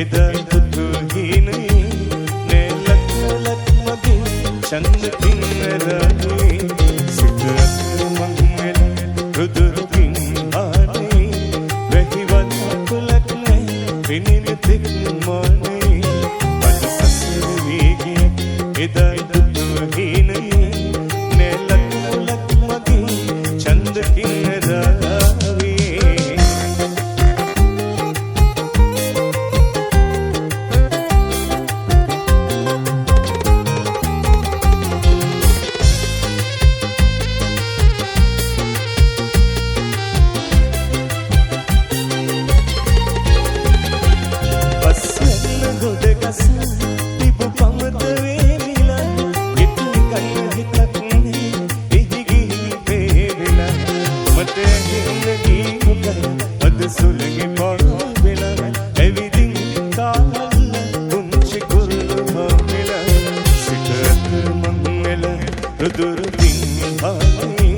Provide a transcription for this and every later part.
එදා දුතු හිනේ නෙලක් ලක් මගේ චන්ද කින්නරාගේ සිතක් මංගල රුදුරු කින්හානේ වැහිවත් කුලක් නැ පිනින තික් මොනේ මට සසර වේගිය එදා දුතු හිනේ නෙලක් ලක් මගේ චන්ද කින්නරාගේ සුලගේ පොළොවෙලා එවිදින් කාලල්ල කුංචි කුරුළු හොවෙලා සිතට මංගල රුදුරු කින්හානේ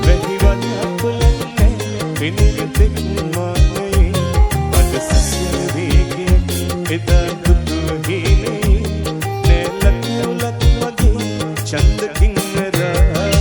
වැහිවත් අපලන්නේ පිනින තික් මානේ මට සසර වේගිය එදා දුතු හිනේ නෙලක් ලක් මගේ චන්ද කින්නරාවේ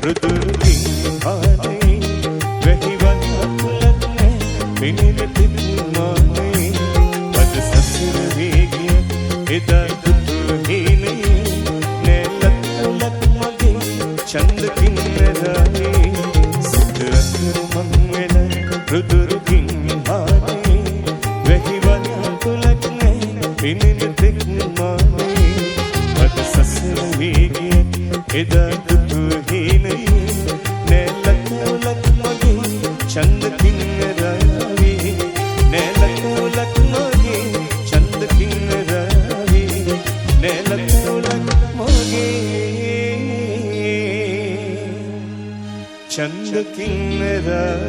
රුදුරු කින්හානේ වැහිවත් අපලක් නැ පිනින තික් මානේ මට සසර වේගිය එදා දුතු හිනේ නෙලක් ලක් මගේ චන්ද කින්නරාගේ සිතට මංගල රුදුරු කින්හානේ වැහිවත් අපලක් නැ පිනින තික් මානේ මට සසර වේගිය එදා දුතු හිනේ නෙලක් ලක් මගේ චන්ද කින්නරාවේ නෙලක් ලක් මගේ චන්ද කින්නරාවේ නෙලක් ලක් මගේ චන්ද කින්නරාවේ